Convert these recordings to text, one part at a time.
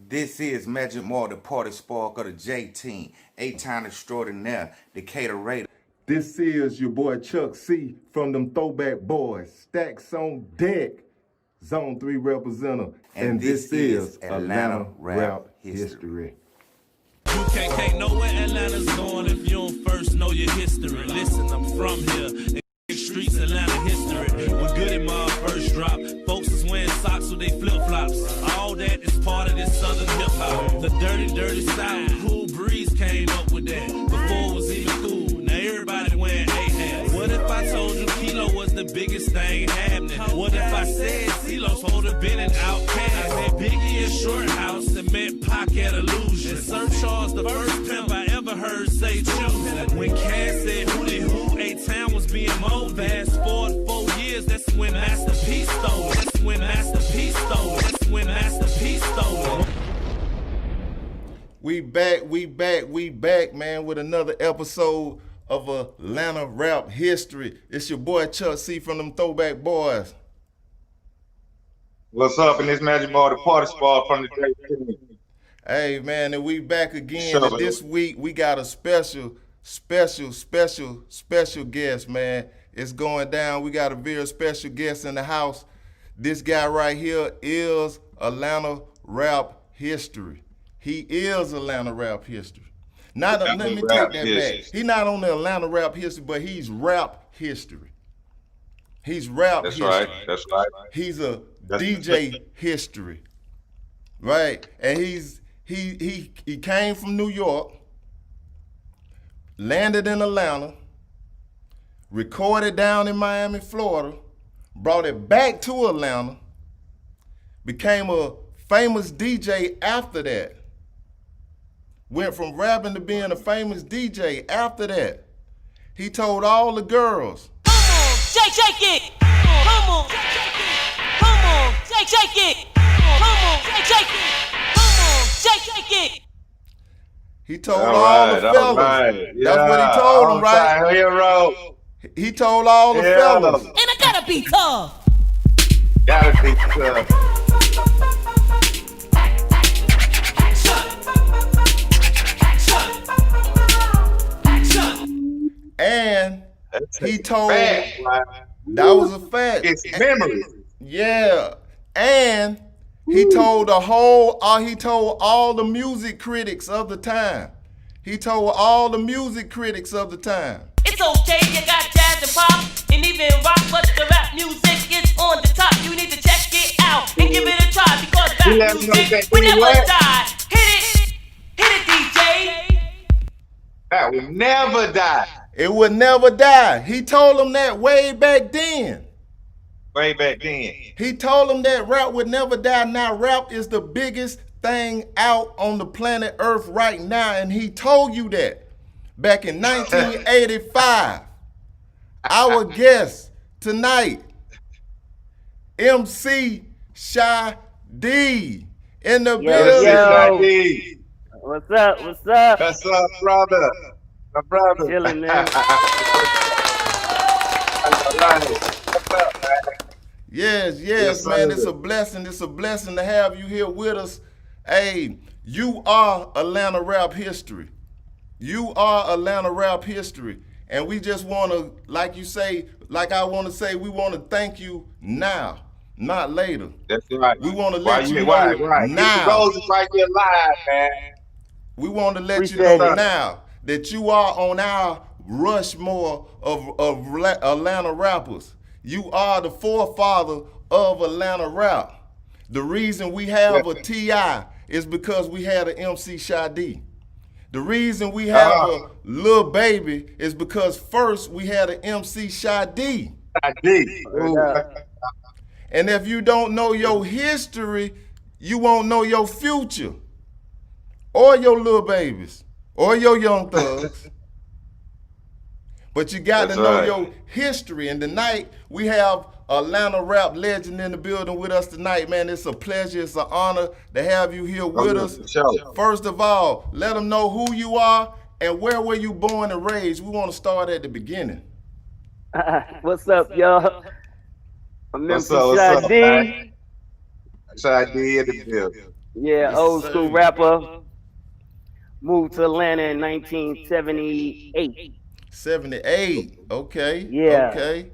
This is Magic More, the party spark of the J team, 8-time extraordinaire, the caterator. This is your boy Chuck C from them Throwback Boys, Stacks on Deck, Zone 3 representative, and this is Atlanta Rap History. You can't know where Atlanta's going if you don't first know your history. Listen, I'm from here. Streets Atlanta history. When Goody Mob first dropped, folks is wearing socks with they flip-flops. All that is part of this southern hip-hop. The dirty South, cool breeze came up with that. Before it was even cool, now everybody wearing A-hats. What if I told you Kilo was the biggest thing happening? What if I said CeeLo's would have been an outcast? And Biggie and Shorthouse that meant Pocket Illusion. And Sir Charles, the first pimp I ever heard say choosing. When Cass said hootie hoo, A-Town was being mowed. Fast forward 4 years, that's when Master P stole it. That's when Master P stole it. That's when Master P stole it. We back, man, with another episode of Atlanta Rap History. It's your boy Chuck C from them Throwback Boys. What's up in this Magic More, the party spot from the J team. Hey, man, and we back again. And this week we got a special guest, man. It's going down. We got a very special guest in the house. This guy right here is Atlanta Rap History. He is Atlanta Rap History. Let me take that back. He's not on the Atlanta Rap History, but he's rap history. He's rap history. That's right. He's a DJ history, right? And he came from New York, landed in Atlanta, recorded down in Miami, Florida, brought it back to Atlanta, became a famous DJ after that. Went from rapping to being a famous DJ after that. He told all the girls, "Come on, shake it. Come on, come on, shake it. Come on, shake it. Come on, shake it." He told all the fellas. Right. That's what he told them, right? Hero. He told all the fellas. And I gotta be tough. Gotta be tough. And he told that was a fact. It's memory. Yeah. And he told all the music critics of the time. He told all the music critics of the time. It's okay, you got jazz and pop and even rock, but the rap music is on the top. You need to check it out and give it a try because rap music will never die. Hit it, DJ. That will never die. It would never die. He told them that way back then. Way back then. He told them that rap would never die. Now rap is the biggest thing out on the planet Earth right now, and he told you that back in 1985. Our guest tonight, MC Shadee in the building. What's up? What's up? What's up, brother? My brother. Chilling, man. Yes, man. It's a blessing. It's a blessing to have you here with us. Hey, you are Atlanta Rap History. You are Atlanta Rap History. And we just want to, like I want to say, we want to thank you now, not later. That's right. We want to let you know right. now. The goals is right here live, man. We want to let you know now that you are on our Rushmore of Atlanta rappers. You are the forefather of Atlanta rap. The reason we have a T.I. is because we had an MC Shadee. The reason we have a Lil Baby is because first we had an MC Shadee. And if you don't know your history, you won't know your future, or your Lil Babies, or your Young Thugs. But you got to know your history. And tonight we have Atlanta rap legend in the building with us tonight, man. It's a pleasure, it's an honor to have you here with us. First of all, let them know who you are and where were you born and raised. We want to start at the beginning. What's up, y'all? I'm MC Shadee. Shadee in the building. Yeah, Yes, old sir. school rapper. Moved to Atlanta in 1978. 78. Okay, Yeah, okay.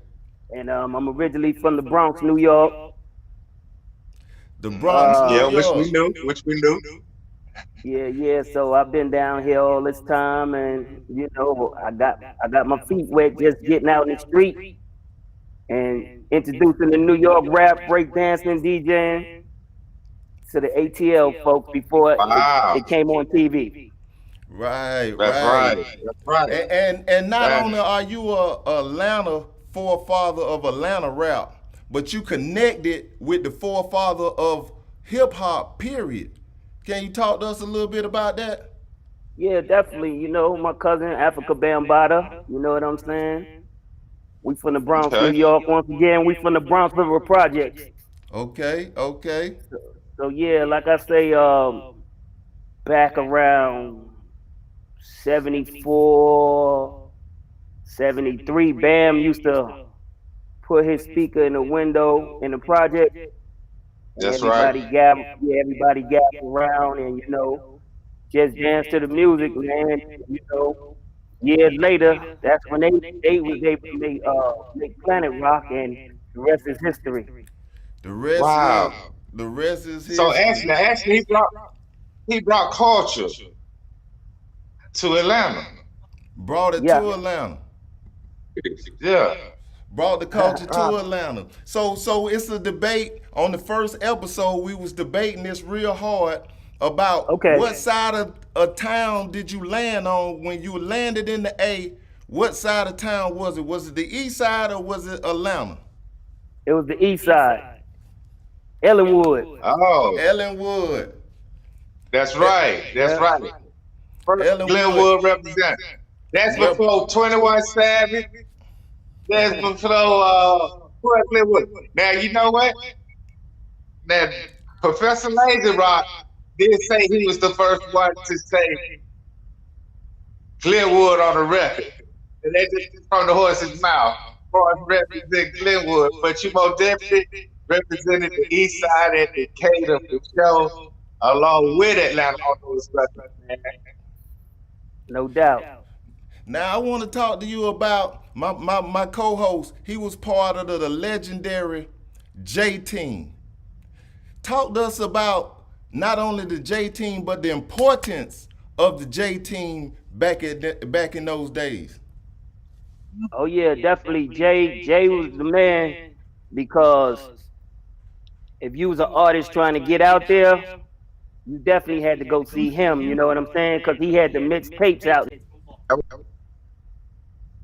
and I'm originally from the Bronx, New York. The Bronx, New Yeah, which we York. knew, which we knew. Yeah. So I've been down here all this time, and I got my feet wet just getting out in the street and introducing the New York rap, breakdancing, and DJing to the ATL folks before Wow. it came on TV. Right, That's right. right. That's right. And not That- only are you a Atlanta forefather of Atlanta rap, but you connected with the forefather of hip hop. Period. Can you talk to us a little bit about that? Yeah, definitely. My cousin Africa Bambata. You know what I'm saying? We from the Bronx, New Okay. York. Once again, we from the Bronx River Projects. Okay, okay. So yeah, like I say, back around 74, 73, Bam used to put his speaker in the window in the project, and That's right. everybody gathered around, and just dance to the music, man. Years later, that's when they was able to make Planet Rock, and the rest is history. The rest Wow. is the rest is So history. actually, he brought culture to Atlanta. Brought it Yeah. to Atlanta. Yeah. Brought the culture to Atlanta. So it's a debate. On the first episode, we was debating this real hard about Okay. what side of town did you land on when you landed in the A. What side of town was it? Was it the east side or was it Atlanta? It was the East Side, Ellenwood. Oh, Ellenwood. that's right. That's right. First Ellenwood. Glenwood represent. That's Yep. before 21 Savage. That's before Glenwood. Now you know what? Now Professor Lazy Rock did say he was the first one to say Glenwood on the record. And that's just from the horse's mouth. For represent Glenwood, but you most definitely represented the east side at Decatur for show, along with Atlanta on those records, man. No doubt. Now I want to talk to you about my co-host. He was part of the legendary J Team. Talk to us about not only the J Team but the importance of the J Team back in those days. Oh yeah, definitely. Jay was the man, because if you was an artist trying to get out there, you definitely had to go see him. You know what I'm saying? Because he had the mixtapes out.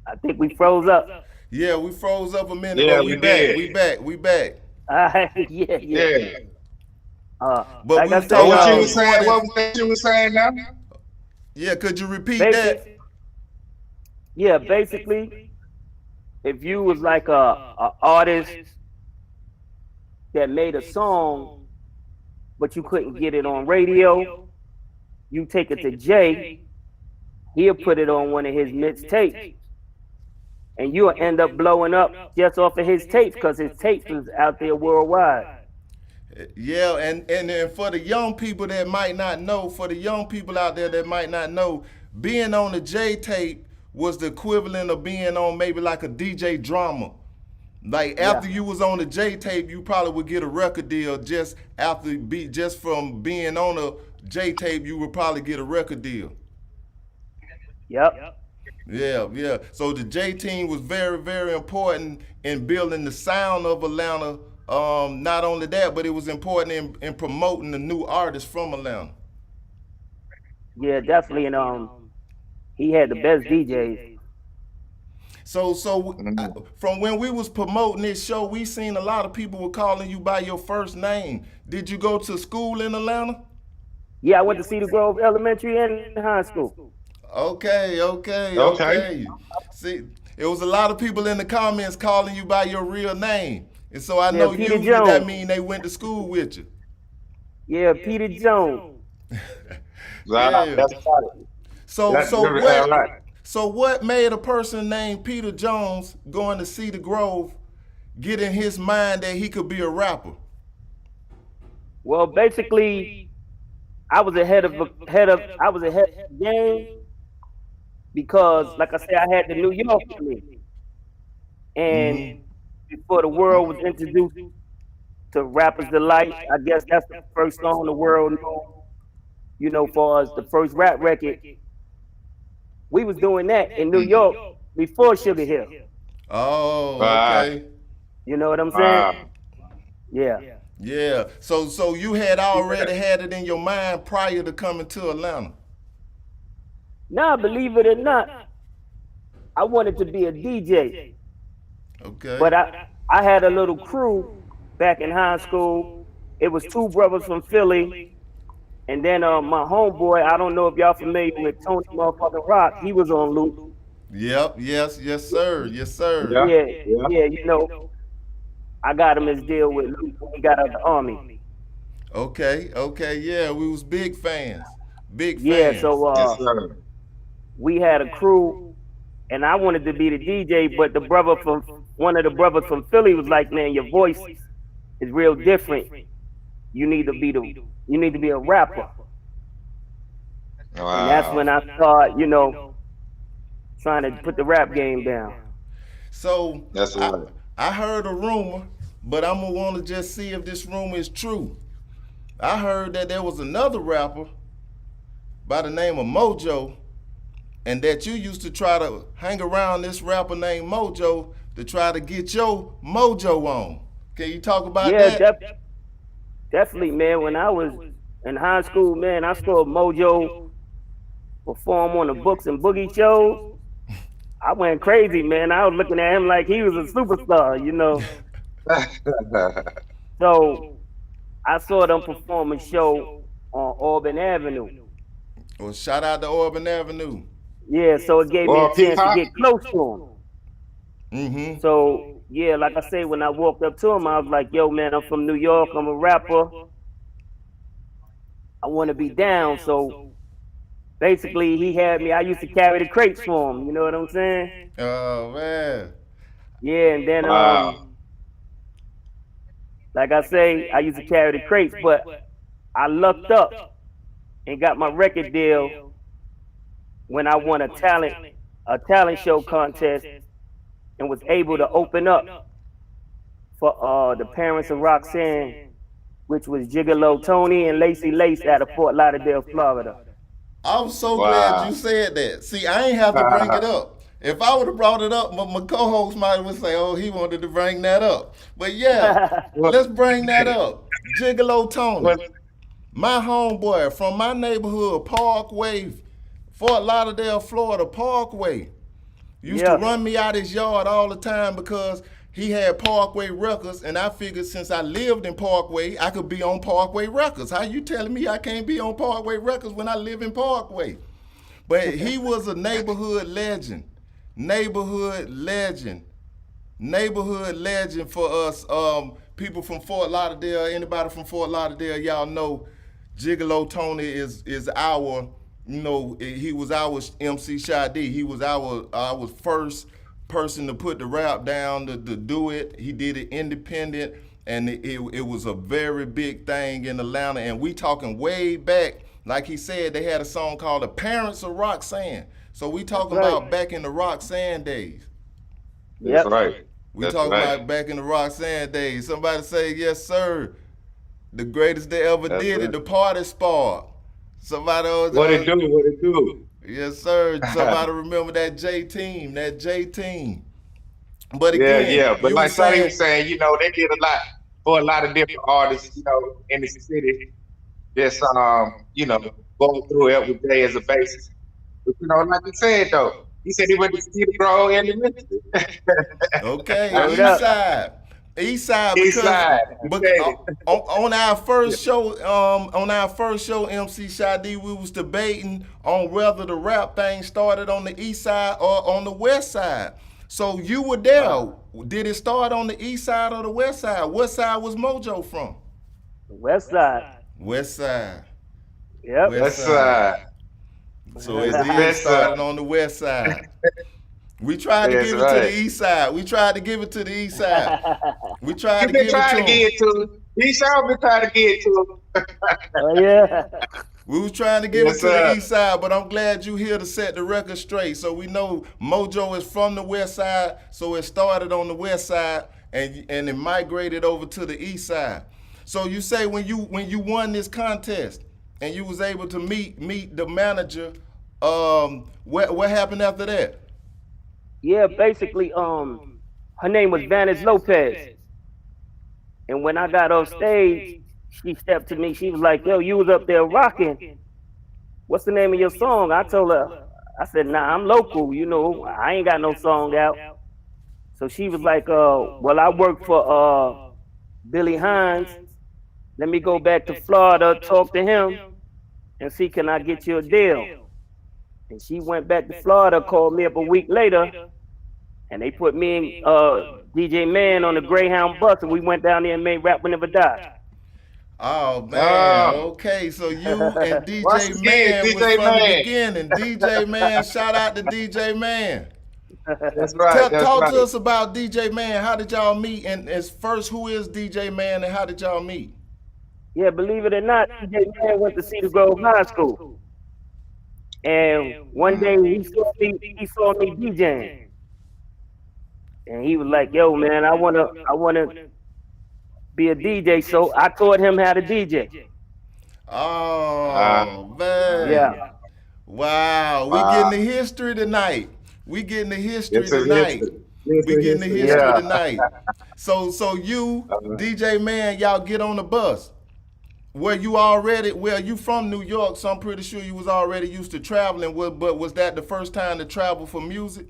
I think we froze up. Yeah, we froze up a minute, Yeah, but we we back. did. We back. Yeah. Yeah. But Like we I was said, talking What about you was saying? What was that you was saying now? Yeah, could you repeat that? basically, if you was like a artist that made a song, but you couldn't get it on radio, you take it to Jay. He'll put it on one of his mixtapes, and you'll end up blowing up just off of his tapes, because his tapes was out there worldwide. Yeah, and then for the young people that might not know, for the young people out there that might not know, being on the J tape was the equivalent of being on maybe like a DJ drama. Like after you was on the J tape, you probably would get a record deal just from being on a J tape, you would probably get a record deal. Yep. Yeah. So the J Team was very, very important in building the sound of Atlanta. Not only that, but it was important in promoting the new artists from Atlanta. Yeah, definitely. And he had the best DJs. So from when we was promoting this show, we seen a lot of people were calling you by your first name. Did you go to school in Atlanta? Yeah, I went to Cedar Grove Elementary and high school. Okay. See, it was a lot of people in the comments calling you by your real name. And so I know Peter usually Jones. that mean they went to school with you. Yeah, Peter Jones. Yeah. That's right. So what made a person named Peter Jones going to Cedar Grove get in his mind that he could be a rapper? Well, basically, I was ahead of the game because, like I said, I had the New York in me, and before the world was introduced to Rappers Delight, I guess that's the first song the world knew. You know, for us, the first rap record, we was doing that in New York before Sugar Hill. Oh, okay. You know what I'm saying? Yeah. Yeah. So you had already had it in your mind prior to coming to Atlanta. Now, believe it or not, I wanted to be a DJ. Okay. But I had a little crew back in high school. It was two brothers from Philly. And then my homeboy, I don't know if y'all familiar with Tony motherfucking Rock, he was on loop. Yep, yes, sir. Yes, sir. Yeah, you know, I got him his deal with Luke when he got out of the Army. Okay, yeah, we was big fans. Big fans. Yeah, so we had a crew, and I wanted to be the DJ, but one of the brothers from Philly was like, man, your voice is real different. You need to be a rapper. Wow. And that's when I started, you know, trying to put the rap game down. So That's right. I heard a rumor, but I'm gonna want to just see if this rumor is true. I heard that there was another rapper by the name of Mojo, and that you used to try to hang around this rapper named Mojo to try to get your mojo on. Can you talk about that? Yeah, definitely, man. When I was in high school, man, I saw Mojo perform on the Books and Boogie shows. I went crazy, man. I was looking at him like he was a superstar, you know. So I saw them perform a show on Auburn Avenue. Well, shout out to Auburn Avenue. Yeah, so it gave me a chance to get close to him. Mm-hmm. So, yeah, like I say, when I walked up to him, I was like, yo, man, I'm from New York. I'm a rapper. I want to be down. So basically, he had me. I used to carry the crates for him. You know what I'm saying? Oh, man. Yeah, and then, like I say, I used to carry the crates, but I lucked up and got my record deal when I won a talent show contest and was able to open up for the parents of Roxanne, which was Gigolo Tony and Lacey Lace out of Fort Lauderdale, Florida. I'm so glad you said that. See, I ain't have to bring it up. If I would have brought it up, my co-host might would say, oh, he wanted to bring that up. But yeah, let's bring that up. Gigolo Tony, my homeboy from my neighborhood, Parkway, Fort Lauderdale, Florida, Parkway. Used to run me out his yard all the time because he had Parkway Records, and I figured since I lived in Parkway, I could be on Parkway Records. How you telling me I can't be on Parkway Records when I live in Parkway? But he was a neighborhood legend. Neighborhood legend for us. People from Fort Lauderdale, anybody from Fort Lauderdale, y'all know Gigolo Tony is our, you know, he was our MC Shadee. He was our first person to put the rap down, to do it. He did it independent, and it was a very big thing in Atlanta. And we talking way back, like he said, they had a song called The Parents of Roxanne. So we talking about back in the Roxanne days. That's right. We talking about back in the Roxanne days. Somebody say, yes, sir. The greatest they ever did it, the party spark. Somebody else. What it do? Yes, sir. Somebody remember that J team. But again, but like Shadee was saying, you know, they did a lot for a lot of different artists, you know, in the city. Just you know, going through every day as a basis. But you know, like you said though, he said he went to Cedar Grove Elementary. Okay, East side. Because on our first show, MC Shadee, we was debating on whether the rap thing started on the east side or on the west side. So you were there. Did it start on the east side or the west side? What side was Mojo from? West side. West side. Yep. West side. So it did started on the west side. We tried to give it to the east side. We tried to give it to the east side. We tried to give it to him. He sure been trying to get to him. Oh yeah. We was trying to get Yes, it to the sir. east side, but I'm glad you here to set the record straight. So we know Mojo is from the west side, so it started on the west side and it migrated over to the east side. So you say when you won this contest and you was able to meet the manager, what happened after that? Yeah, basically, her name was Vanis Lopez. And when I got off stage, she stepped to me. She was like, "Yo, you was up there rocking. What's the name of your song?" I told her, I said, "Nah, I'm local. You know, I ain't got no song out." So she was like, "Well, I work for Billy Hines. Let me go back to Florida, talk to him, and see can I get you a deal." And she went back to Florida, called me up a week later, and they put me and DJ Man on the Greyhound bus, and we went down there and made Rap Will Never Die. Oh man, okay. So you and Once DJ again, Man was DJ from the Man. beginning. DJ Man, shout out to DJ Man. That's right. That's Talk right. to us about DJ Man. How did y'all meet? And as first, who is DJ Man and how did y'all meet? Yeah, believe it or not, DJ Man went to Cedar Grove High School. And one day he saw me DJing. And he was like, "Yo, man, I wanna be a DJ." So I taught him how to DJ. Oh man. Yeah. Wow. We getting the history tonight. We getting the history It's a tonight. history. We getting the history Yeah. tonight. So you, DJ Man, y'all get on the bus. Well, you from New York, so I'm pretty sure you was already used to traveling. But was that the first time to travel for music?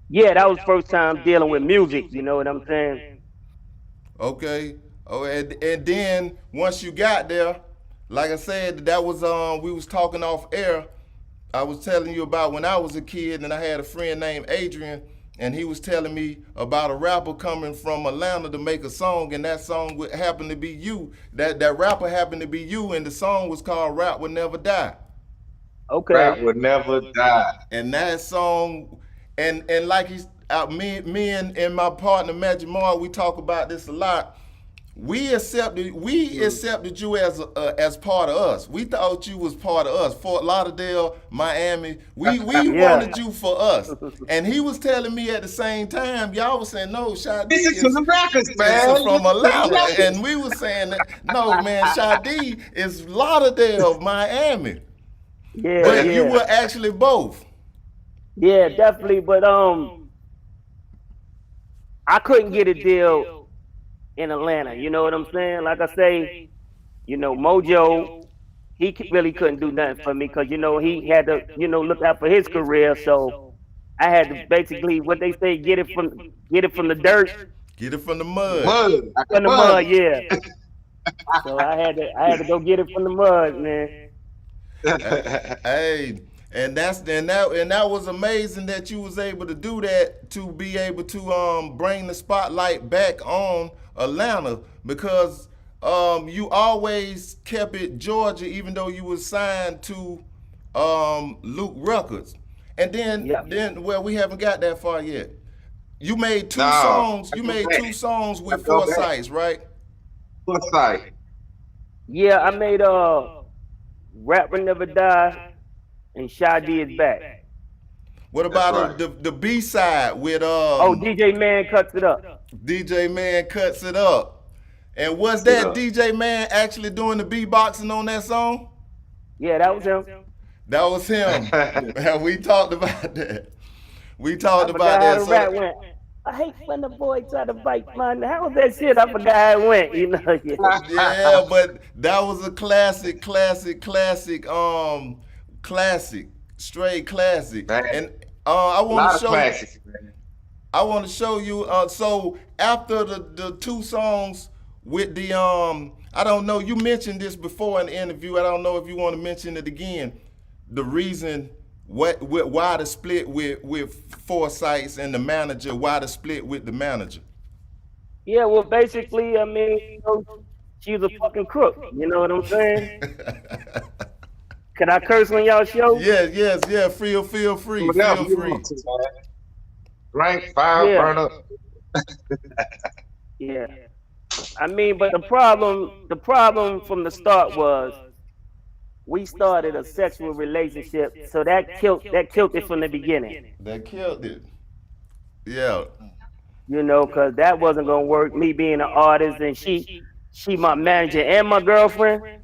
Yeah, that was first time dealing with music, you know what I'm saying? Okay. Oh, and then once you got there, like I said, that was we was talking off air. I was telling you about when I was a kid and I had a friend named Adrian, and he was telling me about a rapper coming from Atlanta to make a song, and that song would happen to be you. That rapper happened to be you, and the song was called Rap Will Never Die. Okay. Rap would never die. And that song, and like me and my partner Magic Mark, we talk about this a lot. We accepted you as part of us. We thought you was part of us. Fort Lauderdale, Miami. We wanted you for us. And he was telling me at the same time, y'all was saying, "No, Shadee Listen to the records, man. is from Listen to the Atlanta." records. And we was saying, that, "No, man, Shadee is Lauderdale, Miami." Yeah, But yeah. you were actually both. Yeah, definitely. But I couldn't get a deal in Atlanta. You know what I'm saying? Like I say, you know, Mojo, he really couldn't do nothing for me because, you know, he had to, you know, look out for his career. So I had to basically, what they say, get it from the dirt. Get it from the mud. From the mud, yeah. So I had to go get it from the mud, man. Hey, and that was amazing that you was able to do that, to be able to bring the spotlight back on Atlanta, because you always kept it Georgia, even though you was signed to Luke Records. And then well, we haven't got that far yet. You made two songs. You made two songs with Forsyth, right? Forsyth. Yeah, I made Rap Will Never Die and Shadee Is Back. What about the B side with DJ Man Cuts It Up. DJ Man Cuts It Up. And was that DJ Man actually doing the beatboxing on that song? Yeah, that was him. That was him. And we talked about that. We talked I about forgot that. how the rap went. I hate when the boy try to bite mine. How was that shit? I forgot how it went, you know. Yeah, but that was a classic, straight classic. Man. And I want to show classics, I want to show you. So after the two songs with the I don't know. You mentioned this before in the interview. I don't know if you want to mention it again. The reason why the split with Forsyth and the manager. Why the split with the manager? Yeah, well, basically, I mean, you know, she was a fucking crook. You know what I'm saying? Can I curse on y'all show? Yeah. Feel free. Feel free. Rank, fire, burn up. Yeah. I mean, but the problem from the start was we started a sexual relationship, so that killed it from the beginning. That killed it. Yeah. You know, cause that wasn't gonna work. Me being an artist and she my manager and my girlfriend.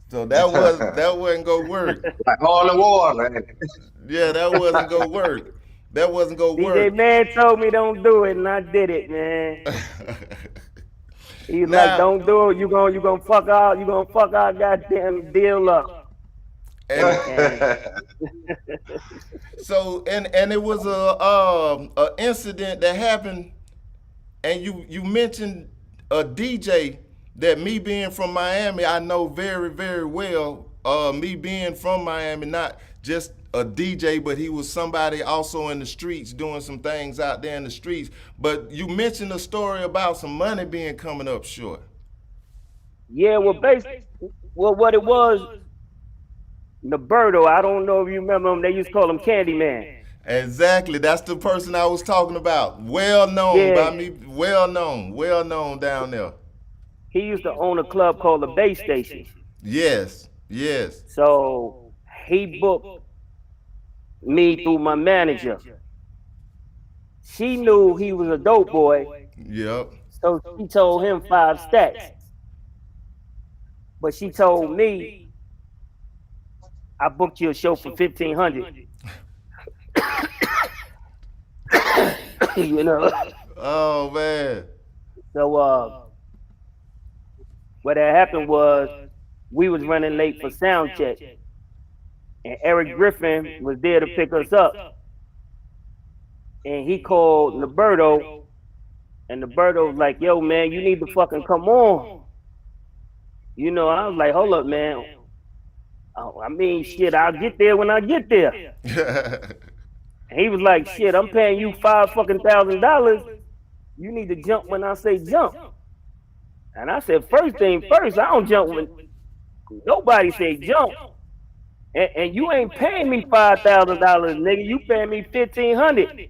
So that wasn't gonna work. Like all the water. Yeah, that wasn't gonna work. That wasn't gonna work. DJ Man told me don't do it, and I did it, man. He's like, don't do it. You gonna fuck our goddamn deal up. So and it was a incident that happened, and you mentioned a DJ that me being from Miami, I know very, very well. Me being from Miami, not just a DJ, but he was somebody also in the streets doing some things out there in the streets. But you mentioned a story about some money being coming up short. Yeah, well, what it was, Roberto, I don't know if you remember him, they used to call him Candyman. Exactly, that's the person I was talking about. Well known by me, well known down there. He used to own a club called the Base Station. Yes. So he booked me through my manager. She knew he was a dope boy. Yep. So she told him 5 stacks. But she told me, I booked you a show for 1,500. You know. Oh man. So what had happened was we was running late for sound check, and Eric Griffin was there to pick us up, and he called Roberto, and Roberto was like, "Yo, man, you need to fucking come on." You know, I was like, "Hold up, man. I mean, shit, I'll get there when I get there." And he was like, "Shit, I'm paying you $5,000. You need to jump when I say jump." And I said, first thing first, I don't jump when nobody say jump. And you ain't paying me $5,000, nigga. You paying me $1,500.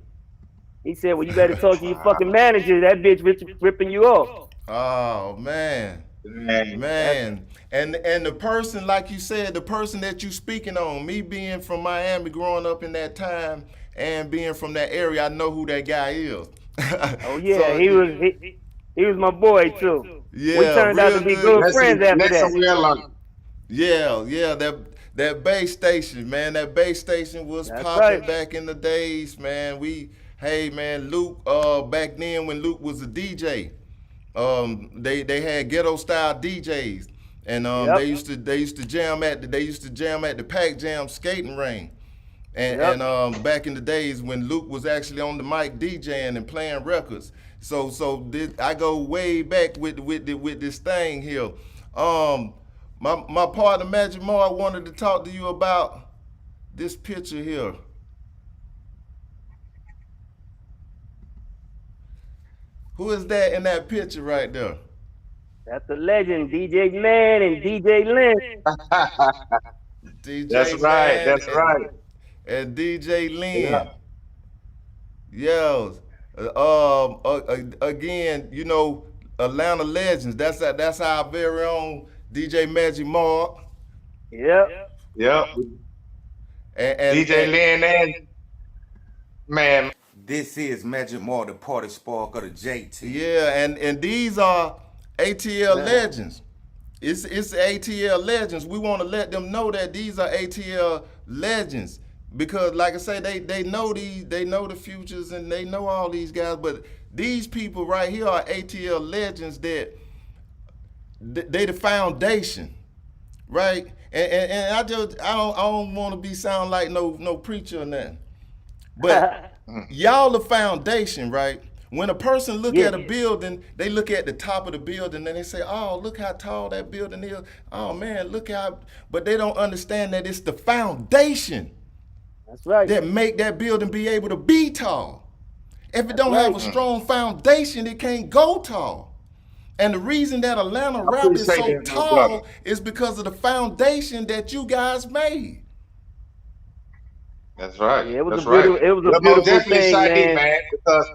He said, well, you better talk to your fucking manager. That bitch ripping you off. Oh man. Man. And the person, like you said, the person that you speaking on, me being from Miami, growing up in that time and being from that area, I know who that guy is. Oh yeah, so, he was my boy too. Yeah, we turned out to be good friends after that. Yeah, that base station, man. That base station was popping back in the days, man. Hey man, Luke, back then when Luke was a DJ, they had ghetto style DJs, and they used to jam at the Pac Jam skating ring. And back in the days when Luke was actually on the mic DJing and playing records. So I go way back with this thing here. My partner Magic Moore wanted to talk to you about this picture here. Who is that in that picture right there? That's the legend, DJ Man and DJ Lynn. DJ That's right. That's right. And DJ Lynn. Yo, again, you know, Atlanta legends. That's our very own DJ Magic Mark. Yep. And DJ Lynn and man. This is Magic Mark, the party spark of the JT. Yeah, and these are ATL legends. It's ATL legends. We want to let them know that these are ATL legends. Because like I say, they know the futures and they know all these guys, but these people right here are ATL legends that they the foundation, right? And I don't want to sound like no preacher or nothing, but y'all the foundation, right? When a person look at a building, they look at the top of the building and they say, "Oh, look how tall that building is. Oh man, look how," but they don't understand that it's the foundation. That's right. That make that building be able to be tall. If it don't have a strong foundation, it can't go tall. And the reason that Atlanta rap is so tall is because of the foundation that you guys made. That's right. Yeah, it was a beautiful thing, man. Because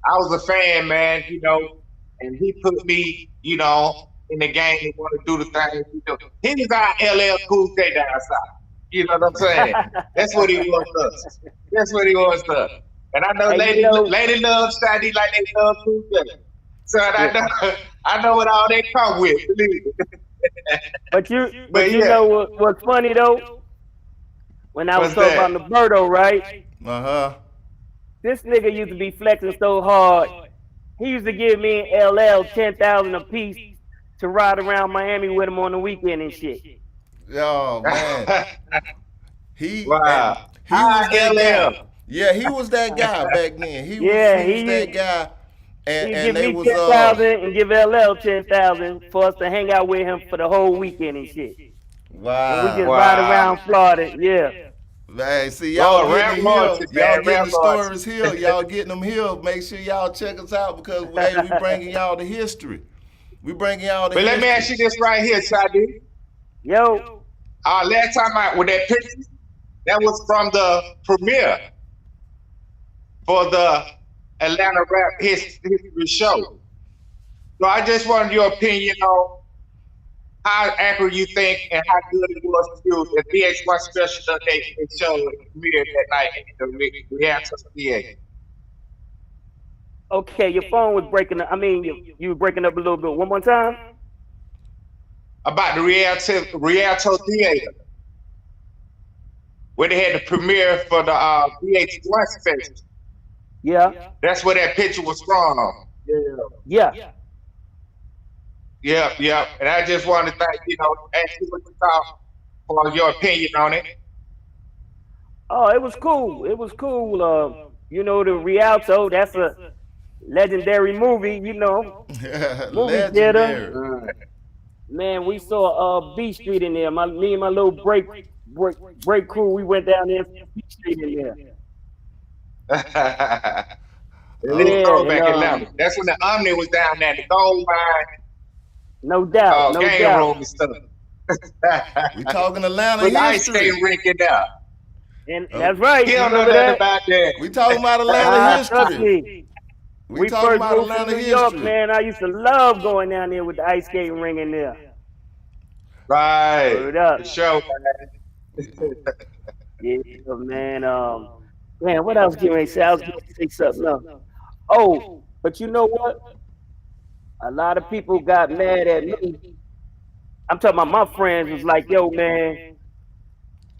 I was a fan, man, you know, and he put me, you know, in the game and want to do the things he do. He was our LL Cool J down south. You know what I'm saying? That's what he was to us. That's what he was to us. And I know, Hey, lady loves Shadee like they love Cool J. So I know what all they come with. Believe me. But you know what's funny though? When I was talking about Roberto, right? This nigga used to be flexing so hard. He used to give me and LL 10,000 a piece to ride around Miami with him on the weekend and shit. Oh man, Wow. he was that guy. Yeah, he was that guy back then. He was that guy. He And give me 10,000 and give LL 10,000 for us to hang out with him for the whole weekend and shit. Wow. And we just ride around Florida, yeah. Man, see y'all getting the stories here. Y'all getting them here. Make sure y'all check us out because hey, we bringing y'all the history. We bringing y'all the history. But let me ask you this right here, Shadee. Yo. Last time with that picture, that was from the premiere for the Atlanta Rap History Show. So I just wanted your opinion on how accurate you think and how good it was to you. The VH1 special they showed premiere that night in the Reactors PA. Okay, your phone was breaking up. I mean, you were breaking up a little bit. One more time? About the Rialto Theater, where they had the premiere for the VH1 special. Yeah. That's where that picture was from. Yeah. Yeah. And I just wanted to ask you what you thought for your opinion on it. Oh, it was cool. It was cool. You know, the Rialto, that's a legendary movie, you know. Movie theater. Man, we saw B Street in there. Me and my little break crew, we went down there and B Street in there. Back in that's when the Omni was down there, the gold mine. No doubt. No game doubt. room and stuff. We talking Atlanta with history. Ice skating rink it out. And that's right. He don't know nothing about that. We talking about Atlanta history. Trust me. We talking about Atlanta New York, history. man. I used to love going down there with the ice skating ring in there. Right. The show. Yeah, man. Man, what else can I say? I was going to say something else. Oh, but you know what? A lot of people got mad at me. I'm talking about my friends was like, yo, man,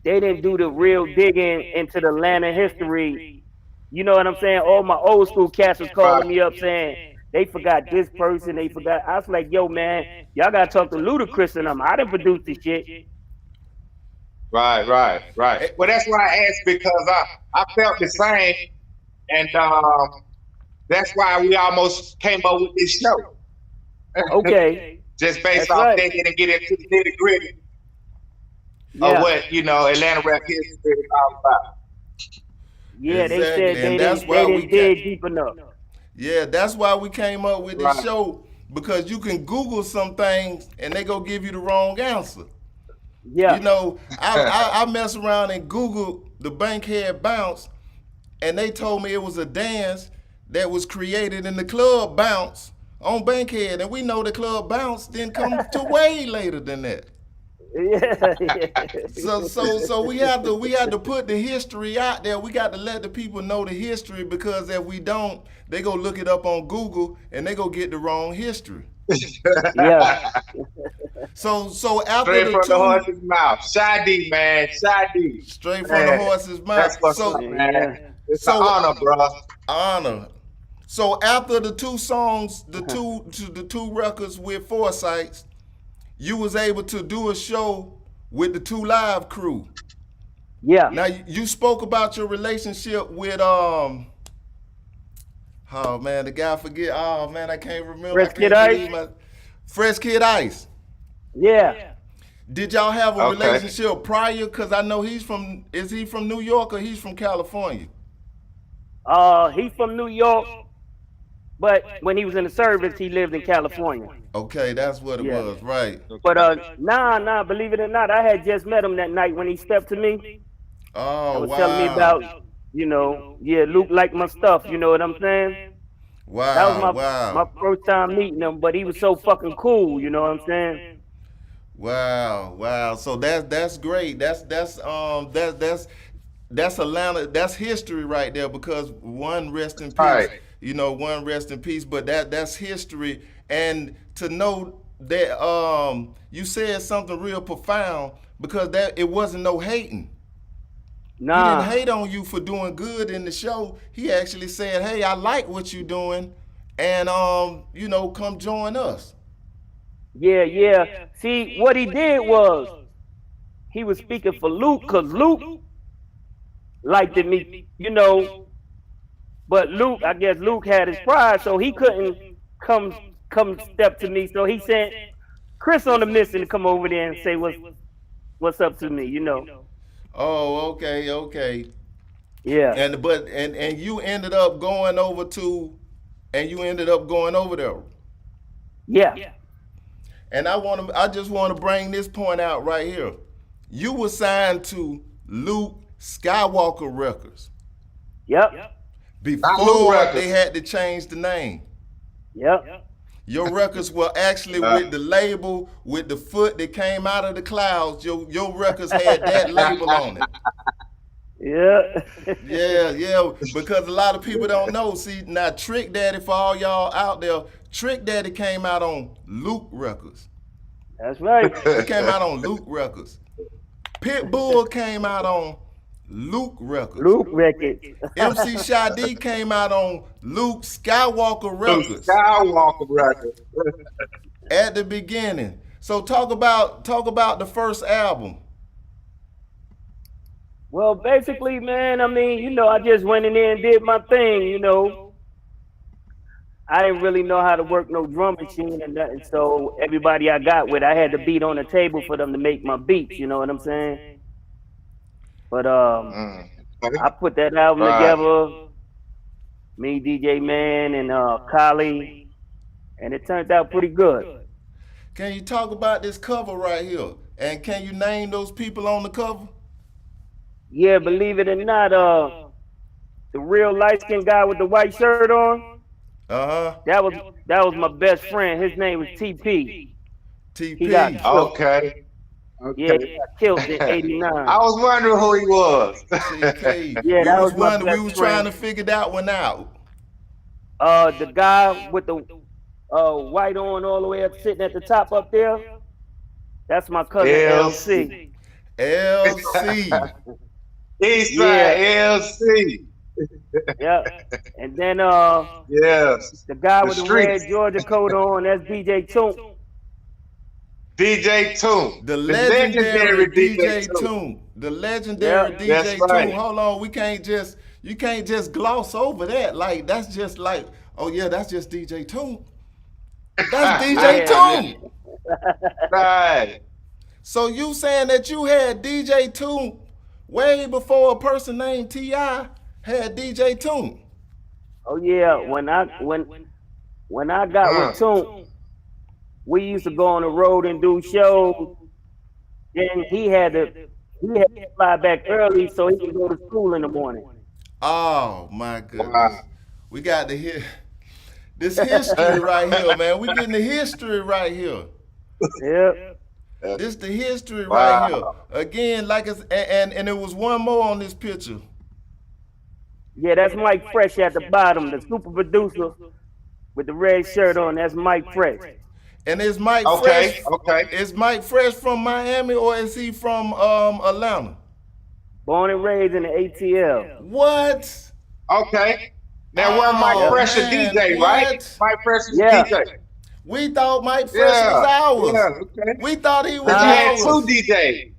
they didn't do the real digging into the Atlanta history. You know what I'm saying? All my old school cats was calling me up saying they forgot this person, they forgot. I was like, yo, man, y'all got to talk to Ludacris and them. I didn't produce this shit. Right. Well, that's why I asked because I felt the same. And that's why we almost came up with this show. Okay. Just based off thinking and get into the nitty gritty of what, Atlanta rap history is all about. Yeah, they said they didn't dig deep enough. Yeah, that's why we came up with this show, because you can Google some things and they go give you the wrong answer. Yeah. You know, I mess around and Google the Bankhead Bounce, and they told me it was a dance that was created in the club Bounce on Bankhead, and we know the club Bounce didn't come to way later than that. Yeah. So we had to put the history out there. We got to let the people know the history, because if we don't, they go look it up on Google and they go get the wrong history. Yeah. So after straight from the horse's mouth, Shadee, man, Shadee. Straight from the horse's mouth. That's what's up, man. It's an honor, bro. Honor. So after the two songs, the two records with Foresights, you was able to do a show with the 2 Live crew. Yeah. Now you spoke about your relationship with oh man, the guy forget. Oh man, I can't remember. Fresh Kid Ice. Fresh Kid Ice. Yeah. Did y'all have a relationship prior? Cause I know is he from New York or he's from California? He's from New York, but when he was in the service, he lived in California. Okay, that's what it was, right? But nah, believe it or not, I had just met him that night when he stepped to me. Oh, he was telling me about, Luke liked my stuff, you know what I'm saying? That was Wow, my wow. first time meeting him, but he was so fucking cool, you know what I'm saying? Wow, wow. So that's great. That's Atlanta. That's history right there. Because one, rest in peace. Right. You know, one, rest in peace. But that's history. And to know that you said something real profound, because that it wasn't no hating. He didn't Nah. hate on you for doing good in the show. He actually said, "Hey, I like what you're doing, and you know, come join us." Yeah, yeah. See, what he did was he was speaking for Luke, because Luke liked me, you know, but Luke, I guess Luke had his pride, so he couldn't come step to me. So he sent Chris on the mission to come over there and say what's up to me, you know. Oh, okay, okay. Yeah. And you ended up going over to, and you ended up going over there. Yeah. And I just want to bring this point out right here. You were signed to Luke Skywalker Records Yep. Not Luke before Records. they had to change the name. Yep. Your records were actually with the label with the foot that came out of the clouds. Your records had that label on it. Yeah. Yeah, yeah, because a lot of people don't know. See, now Trick Daddy, for all y'all out there, Trick Daddy came out on Luke Records. That's right. He came out on Luke Records. Pitbull came out on Luke Records. Luke record. MC Shadee came out on Luke Skywalker Luke Records Skywalker record. at the beginning. So talk about the first album. Well, basically, man, I mean, you know, I just went in there and did my thing, you know. I didn't really know how to work no drum machine and nothing, so everybody I got with, I had to beat on the table for them to make my beats, you know what I'm saying? But I put that album together, me, DJ Man, and Kali, and it turned out pretty good. Can you talk about this cover right here? And can you name those people on the cover? Yeah, believe it or not, the real light-skinned guy with the white shirt on, that was my best friend. His name was TP. TP. He got killed. Okay. Yeah, he got killed in '89. I was wondering who he was. TP. Yeah, that was my We best was friend. trying to figure that one out. The guy with the white on all the way up, sitting at the top up there, that's my cousin LC. LC. Eastside LC. Yeah, and then Yes. the guy The with the streets. red Georgia coat on, that's DJ Toomp. DJ Toomp. The legendary DJ Toomp. Toomp. The legendary Yeah. DJ That's right. Toomp. Hold on, you can't just gloss over that. Like, that's just like, oh yeah, that's just DJ Toomp. That's DJ Yeah. Toomp. Right. So you saying that you had DJ Toomp way before a person named T.I. had DJ Toomp? Oh yeah, when I got with Toomp, we used to go on the road and do shows. Then he had to fly back early so he could go to school in the morning. Oh my goodness. Wow. We got to hear this history right here, man. We getting the history right here. Yep. This the history Wow. right here. Again, like it's and it was one more on this picture. Yeah, that's Mike Fresh at the bottom, the super producer with the red shirt on. That's Mike Fresh. And is Mike Okay. Fresh? Okay. Is Mike Fresh from Miami or is he from Atlanta? Born and raised in the ATL. What? Okay. Now, where Mike Oh, Fresh a man, DJ, right? what? Mike Fresh is Yeah. DJ. We thought Mike Fresh was ours. Yeah, okay. We thought he was But you had ours. two DJs.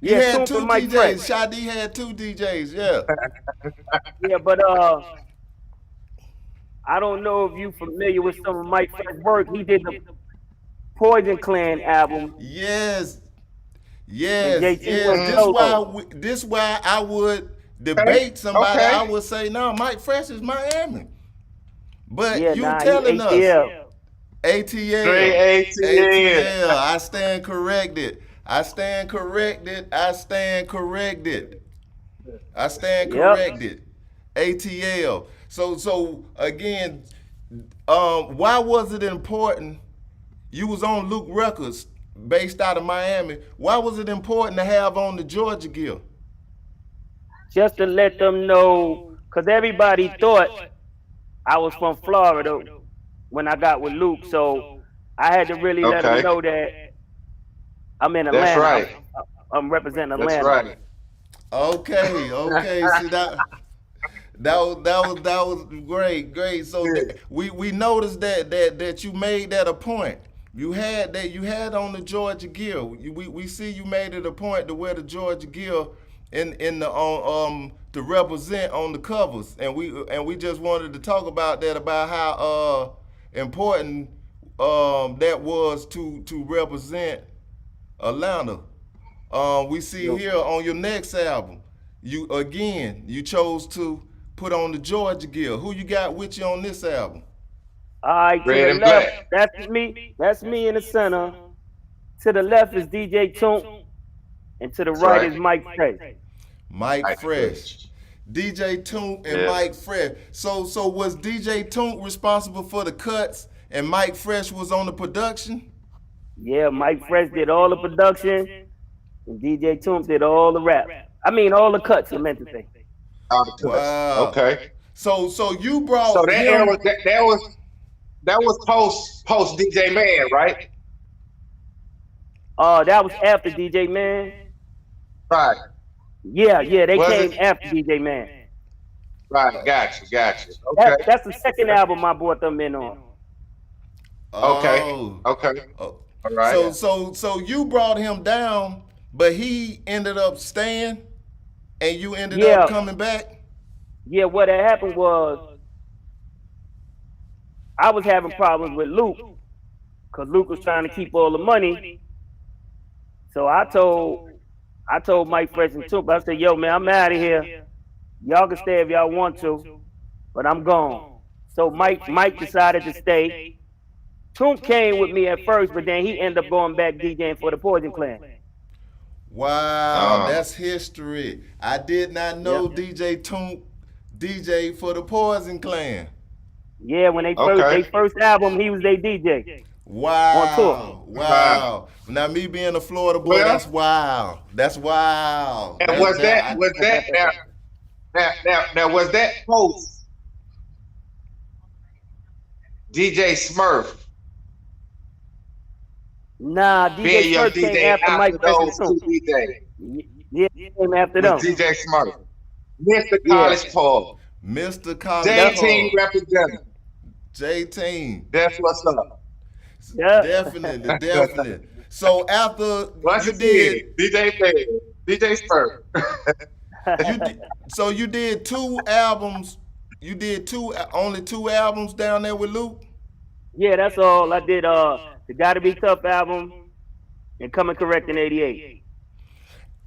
He Yeah, had Toomp two and Mike DJs. Fresh. Shadee had two DJs. Yeah. Yeah, but I don't know if you familiar with some of Mike Fresh's work. He did the Poison Clan album. Yes. Yes. JT Yes. was This why I would debate somebody. Okay. I would say, no, Mike Fresh is Miami. But Yeah, you nah, telling he us ATL. ATL. Straight ATL. I stand corrected. I stand corrected. I stand corrected. I stand Yep. corrected. ATL. So again, why was it important? You was on Luke Records, based out of Miami. Why was it important to have on the Georgia gear? Just to let them know, because everybody thought I was from Florida when I got with Luke, so I had to really let them know that I'm in Atlanta. That's right. I'm representing Atlanta. That's right. Okay. See that was great. So we noticed that you made that a point. You had on the Georgia gear. We see you made it a point to wear the Georgia gear in the to represent on the covers, and we just wanted to talk about that, about how important that was to represent Atlanta. We see here on your next album, you chose to put on the Georgia gear. Who you got with you on this album? All right, to the left, that's me. That's me in the center. To the left is DJ Toomp, and to the right is Mike Fresh. Mike Fresh. DJ Toomp and Mike Fresh. So was DJ Toomp responsible for the cuts and Mike Fresh was on the production? Yeah, Mike Fresh did all the production and DJ Toomp did all the rap. I mean all the cuts, I meant to say. Wow. Okay. So you brought so that was post DJ Man, right? That was after DJ Man. Right. Yeah, they came after DJ Man. Right, gotcha. Okay. That's the second album I brought them in on. Okay. All right. So you brought him down, but he ended up staying, and you ended up coming back. Yeah, what had happened was I was having problems with Luke because Luke was trying to keep all the money. So I told Mike Fresh and Toomp, I said, yo, man, I'm out of here. Y'all can stay if y'all want to, but I'm gone. So Mike decided to stay. Toomp came with me at first, but then he ended up going back DJing for the Poison Clan. Wow, that's history. I did not know DJ Toomp DJ for the Poison Clan. Yeah, when they first album, he was their DJ. Wow. On tour. Wow. Now me being a Florida boy, that's wild. That's wild. And was that post DJ Smurf? Nah, DJ Smurf came after Mike Fresh and Toomp. Yeah, he came after them. DJ Smurf. Mr. College Paul. Mr. College J-Team representative. J-Team. That's what's up. Yeah. Definitely. So after you did DJ Smurf. So you did 2 albums. You did only 2 albums down there with Luke? Yeah, that's all. I did the Gotta Be Tough album and Coming Correct in '88.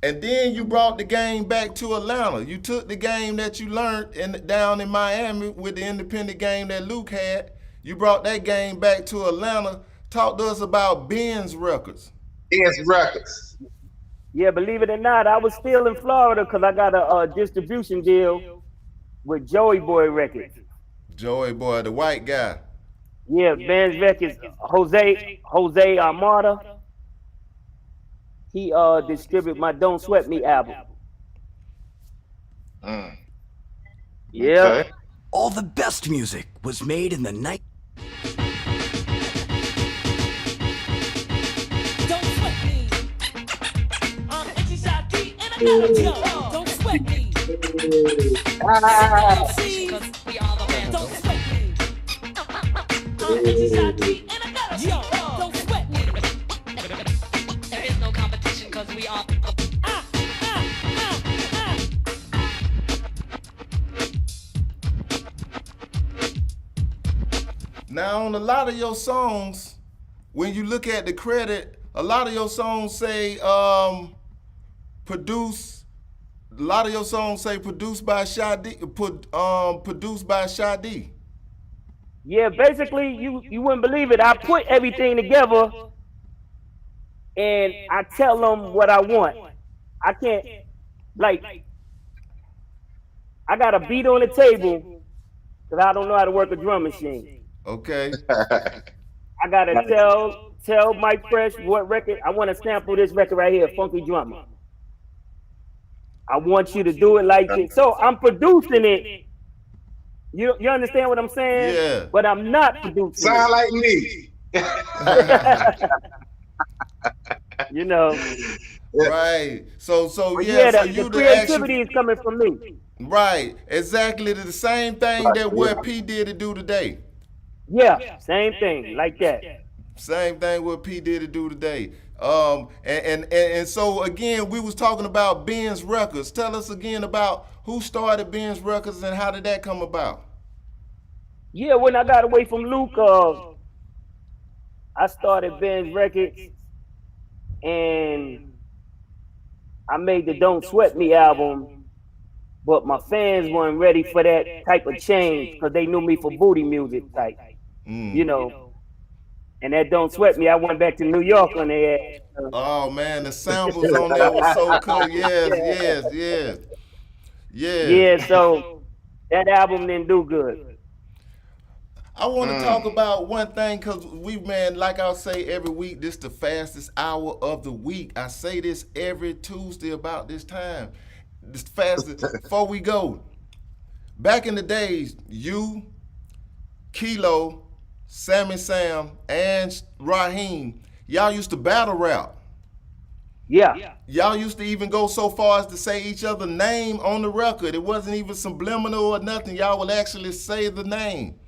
And then you brought the game back to Atlanta. You took the game that you learned down in Miami with the independent game that Luke had. You brought that game back to Atlanta. Talk to us about Ben's Records. Ben's Records. Yeah, believe it or not, I was still in Florida because I got a distribution deal with Joey Boy Records. Joey Boy, the white guy. Yeah, Ben's Records. Jose Armada. He distributed my Don't Sweat Me album. Yeah. Okay. All the best music was made in the night. Don't sweat me. I'm MC Shadee and I got a job. Don't sweat me. Cause we are the band. Don't sweat me. I'm MC Shadee and I got a job. Don't sweat me. There is no competition cause we are. Now, on a lot of your songs, when you look at the credit, a lot of your songs say produced by Shadee, produced by Shadee. Yeah, basically, you wouldn't believe it. I put everything together, and I tell them what I want. I can't, I got a beat on the table, because I don't know how to work a drum machine. Okay. I gotta tell Mike Fresh what record I want to sample this record right here, Funky Drummer. I want you to do it like this. So I'm producing it. You understand what I'm saying? Yeah. But I'm not producing Sound it. like me. You know. Right. So But yeah, so the you the creativity actual, is coming from me. right. Exactly the same thing that what P did to do today. Yeah, same thing, like that. Same thing what P did to do today. And so again, we was talking about Ben's Records. Tell us again about who started Ben's Records and how did that come about? Yeah, when I got away from Luke, I started Ben's Records, and I made the Don't Sweat Me album, but my fans weren't ready for that type of change because they knew me for booty music type, you know. And that Don't Sweat Me, I went back to New York when they had. Oh man, the samples on there was so cool. Yes. Yeah, so that album didn't do good. I want to talk about one thing because man, like I'll say every week, this the fastest hour of the week. I say this every Tuesday about this time. This fastest. Before we go, back in the days, you, Kilo, Sammy Sam, and Raheem, y'all used to battle rap. Yeah. Y'all used to even go so far as to say each other's name on the record. It wasn't even subliminal or nothing. Y'all would actually say the name.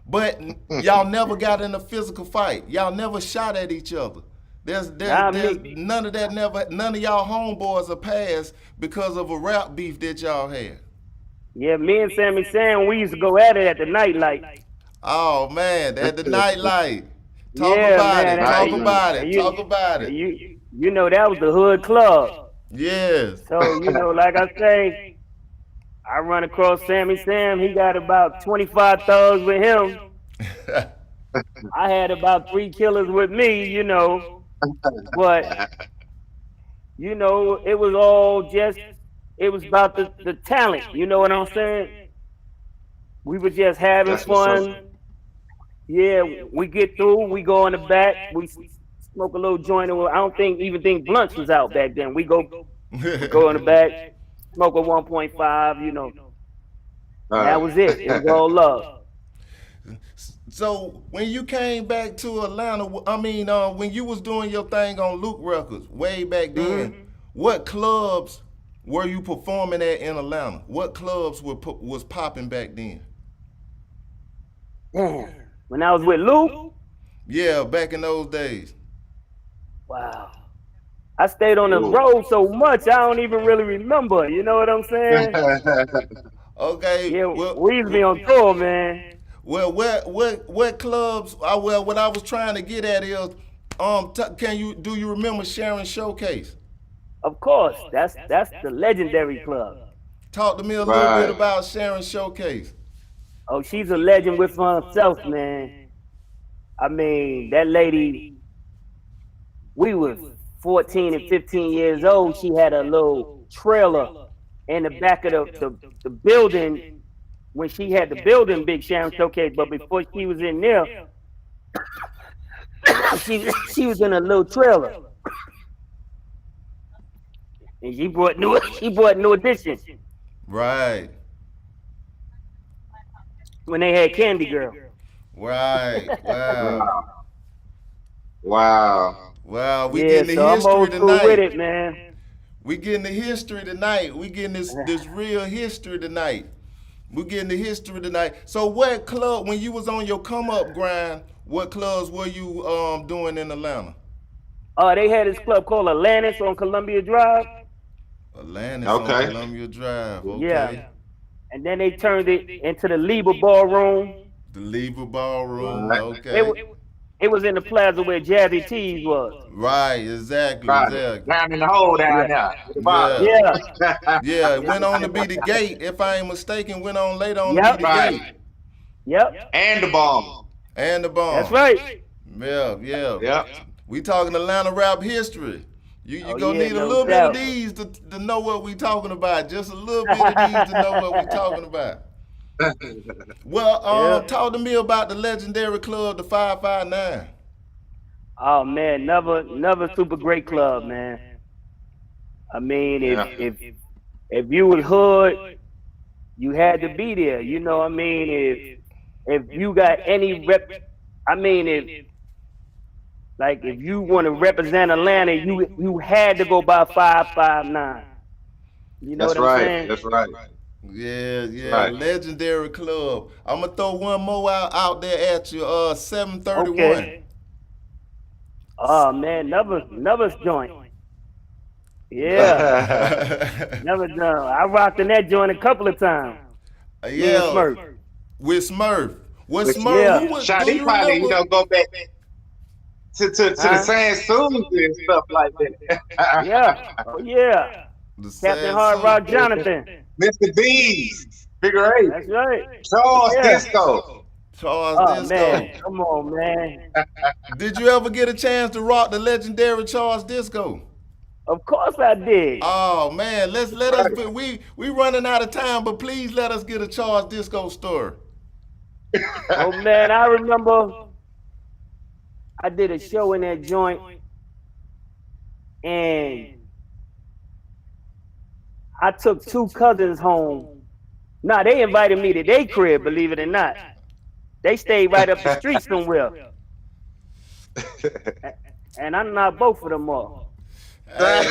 But y'all never got in a physical fight. Y'all never shot at each other. There's none of that none of y'all homeboys are passed because of a rap beef that y'all had. Yeah, me and Sammy Sam, we used to go at it at the nightlight. Oh man, at the nightlight. Talk about it. You know, that was the hood club. Yes. So, you know, like I say, I run across Sammy Sam. He got about 25 thugs with him. I had about 3 killers with me, you know. But, you know, it was all just, it was about the talent. You know what I'm saying? We were just having fun. Yeah, we get through. We go in the back. We smoke a little joint. I don't even think blunts was out back then. We go in the back, smoke a 1.5. You know, that was it. It was all love. So when you came back to Atlanta, I mean, when you was doing your thing on Luke Records way back then, what clubs were you performing at in Atlanta? What clubs was popping back then? Damn. When I was with Luke? Yeah, back in those days. Wow. I stayed on the road so much, I don't even really remember. You know what I'm saying? Okay. Yeah, we used to be on tour, man. Well, what clubs? Well, what I was trying to get at is, do you remember Sharon Showcase? Of course, that's the legendary club. Talk to me a little bit about Sharon Showcase. Oh, she's a legend with herself, man. I mean, that lady, we were 14 and 15 years old. She had a little trailer in the back of the building when she had the building, Big Sharon Showcase. But before she was in there, she was in a little trailer. And she brought new additions. Right. When they had Candy Girl. Right. Wow. We getting the history tonight. With it, man. We getting the history tonight. We getting this real history tonight. We getting the history tonight. So what club, when you was on your come up grind, what clubs were you doing in Atlanta? They had this club called Atlantis on Columbia Drive. Atlantis on Columbia Drive. Okay. Yeah. And then they turned it into the Lieber Ballroom. The Lieber Ballroom, okay. It was in the plaza where Jazzy T's was. Right, exactly. Down in the hole down there. Yeah, it went on to be the gate. If I ain't mistaken, went on later on to be the gate. Yep. And the bomb. That's right. Yeah. We talking Atlanta rap history. You gonna need a little bit of these to know what we talking about. Just a little bit of these to know what we talking about. Well, talk to me about the legendary club, the 559. Oh man, never super great club, man. I mean, if you was hood, you had to be there. You know what I mean? If you got any I mean, if you want to represent Atlanta, you had to go by 559. You know That's what I'm right. saying? That's right. Yeah, Right. legendary club. I'm gonna throw one more out there at you. 731. Okay. Oh man, never joint. Yeah, never done. I rocked in that joint a couple of times. Me and Smurf. With Smurf. What With Smurf? Yeah. Who was? Do Shadee you probably, remember? go back to the Sans Souls and stuff like that. Yeah. Oh yeah. The Captain Sad Hard Soup. Rock Jonathan. Mr. B's, Figure 8, That's right. Charles Yeah. Disco. Charles Oh Disco. man, come on, man. Did you ever get a chance to rock the legendary Charles Disco? Of course I did. Oh man, let us. We running out of time, but please let us get a Charles Disco story. Oh man, I remember I did a show in that joint, and I took two cousins home. Nah, they invited me to their crib, believe it or not. They stayed right up the street somewhere. And I knocked both of them off. Hey,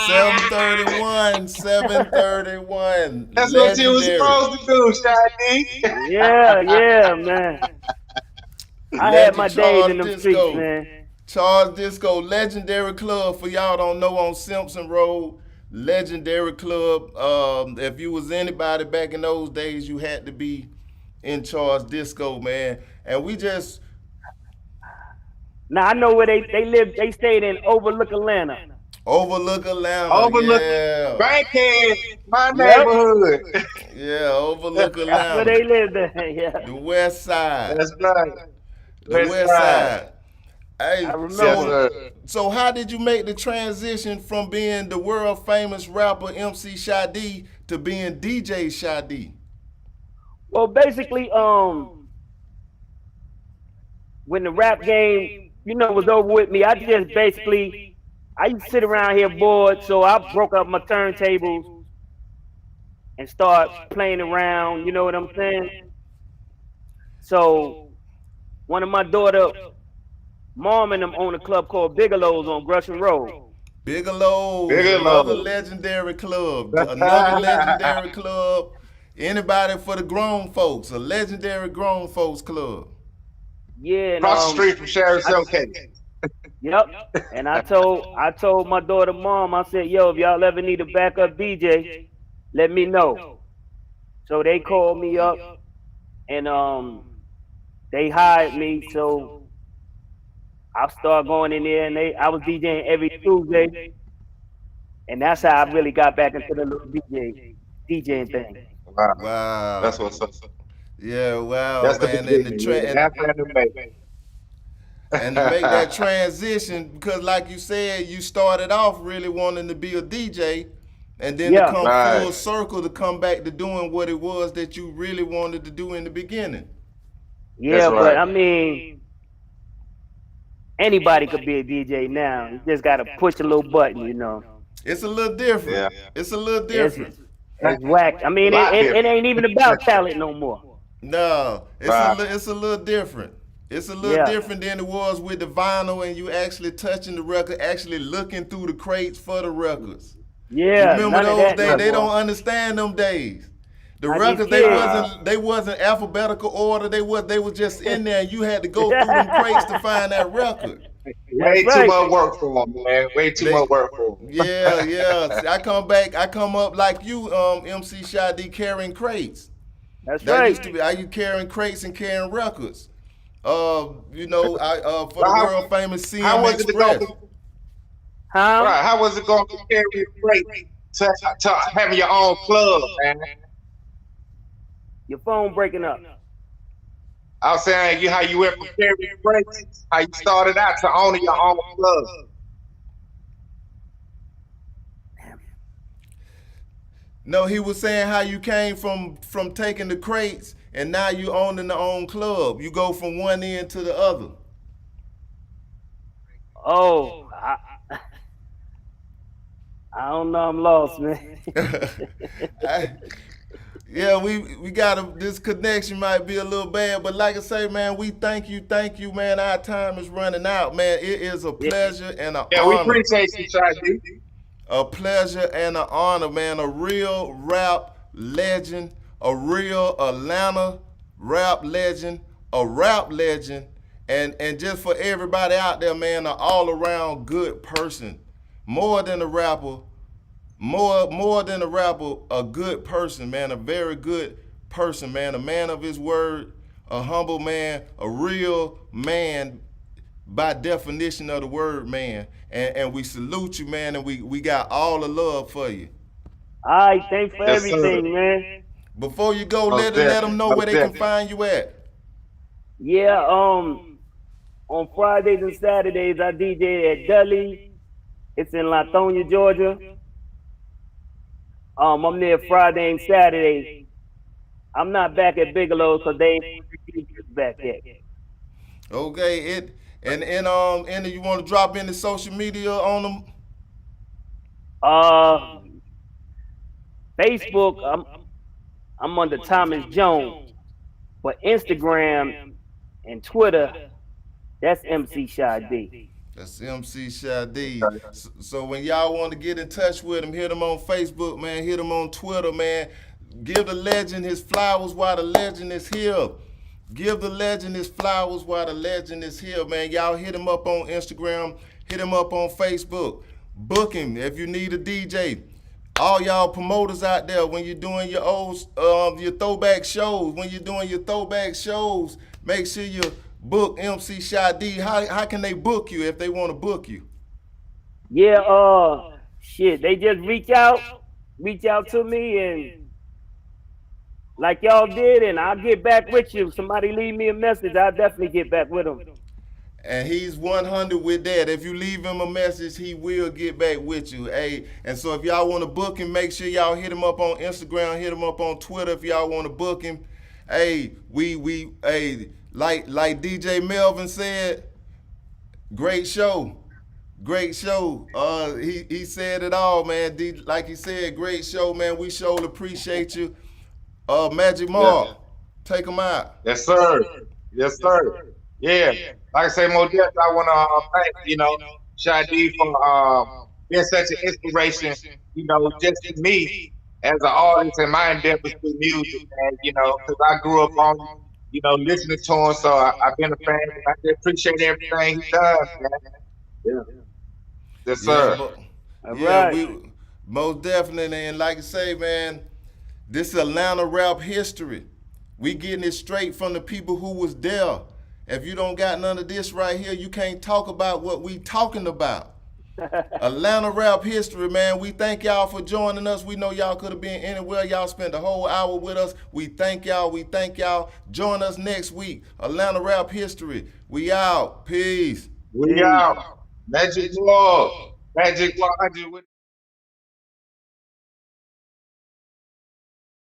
731, 731. That's what you was supposed to do, Shadee. Yeah, man. I had my days in them Charles streets, Disco. man. Charles Disco, legendary club for y'all don't know on Simpson Road. Legendary club. If you was anybody back in those days, you had to be in Charles Disco, man. And we just Now I know where they lived. They stayed in Overlook, Atlanta. Overlook Atlanta. Overlook Yeah, Bankhead, my neighborhood. yeah, Overlook That's where Atlanta. they lived at. Yeah. The West Side. That's right. The West Side. Hey, I remember. so how did you make the transition from being the world famous rapper MC Shadee to being DJ Shadee? Well, basically, when the rap game, was over with me, I used to sit around here bored, so I broke up my turntables and start playing around, you know what I'm saying? So one of my daughter, mom and them own a club called Bigelow's on Gresham Road. Bigelow, Bigelow. another legendary club, another legendary club. Anybody for the grown folks, a legendary grown folks club. Yeah, and, Across the street from Sherry Showcase. Yep. And I told my daughter mom, I said, yo, if y'all ever need a backup DJ, let me know. So they called me up and they hired me. So I started going in there and I was DJing every Tuesday. And that's how I really got back into the little DJing thing. Wow. That's what's up. Yeah, wow, That's man. the And beginning. and to make that transition, because like you said, you started off really wanting to be a DJ, and then to come full circle to come back to doing what it was that you really wanted to do in the beginning. Yeah, That's but right. I mean, anybody could be a DJ now. You just got to push a little button, It's a little different. Yeah. It's a little different. It's whack. I mean, it ain't even about talent no more. No, Right. it's a little different. It's a little different than it was with the vinyl and you actually touching the record, actually looking through the crates for the records. Yeah, Remember none of those that days? no They more. don't understand them days. The Not records these they wasn't alphabetical order. They was just in there, and you had to go through them crates to find that record. Way That's too right. much work for them, man. Way too much work for them. Yeah. See, I come up like you, MC Shadee, carrying crates. That's That right. used to be. I used carrying crates and carrying records. For the world famous CM How was it Express. going? Huh? Right? How was it going to carry a break to having your own club, man? Your phone breaking up. I was saying how you went from carrying breaks, how you started out to owning your own club. No, he was saying how you came from taking the crates and now you owning the own club. You go from one end to the other. Oh, I don't know. I'm lost, man. Yeah, we got this connection might be a little bad, but like I say, man, we thank you, man. Our time is running out, man. It is a pleasure and an Yeah, we honor. appreciate you, Shadee. A pleasure and an honor, man. A real rap legend, a real Atlanta rap legend, a rap legend, and just for everybody out there, man, an all-around good person. More than a rapper, more than a rapper, a good person, man. A very good person, man. A man of his word, a humble man, a real man by definition of the word, man. And we salute you, man, and we got all the love for you. All right, thanks for Yes, sir. everything, man. Before you go, Most let them know definitely, where they most can find you at. Yeah, on Fridays and Saturdays I DJ at Dudley. It's in Latonia, Georgia. I'm there Friday and Saturday. I'm not back at Bigelow because they ain't back yet. Okay, and you want to drop in the social media on them? Facebook, I'm under Thomas Jones, but Instagram and Twitter, that's MC Shadee. That's MC Shadee. So when y'all want to get in touch with him, hit him on Facebook, man. Hit him on Twitter, man. Give the legend his flowers while the legend is here. Give the legend his flowers while the legend is here, man. Y'all hit him up on Instagram. Hit him up on Facebook. Book him if you need a DJ. All y'all promoters out there, when you're doing your your throwback shows, make sure you book MC Shadee. How can they book you if they want to book you? Yeah, shit, they just reach out to me and like y'all did, and I'll get back with you. If somebody leave me a message, I'll definitely get back with them. And he's 100 with that. If you leave him a message, he will get back with you. Hey, and so if y'all want to book him, make sure y'all hit him up on Instagram, hit him up on Twitter if y'all want to book him. Hey, like DJ Melvin said, great show. Great show. He said it all, man. Like he said, great show, man. We sure appreciate you. Magic Mark, take him out. Yes, sir. Yes, sir. Yeah. Like I say, Mojo, I want to thank, Shadee for being such an inspiration, just to me as an artist and my endeavors with music, man, because I grew up on, listening to him, so I've been a fan. I just appreciate everything he does, man. Yeah. Yes, sir. We most definitely, and like I say, man, this is Atlanta rap history. We getting it straight from the people who was there. If you don't got none of this right here, you can't talk about what we talking about. Atlanta rap history, man. We thank y'all for joining us. We know y'all could have been anywhere. Y'all spent the whole hour with us. We thank y'all. Join us next week. Atlanta rap history. We out. Peace. We out. Magic Lord. Magic Lord.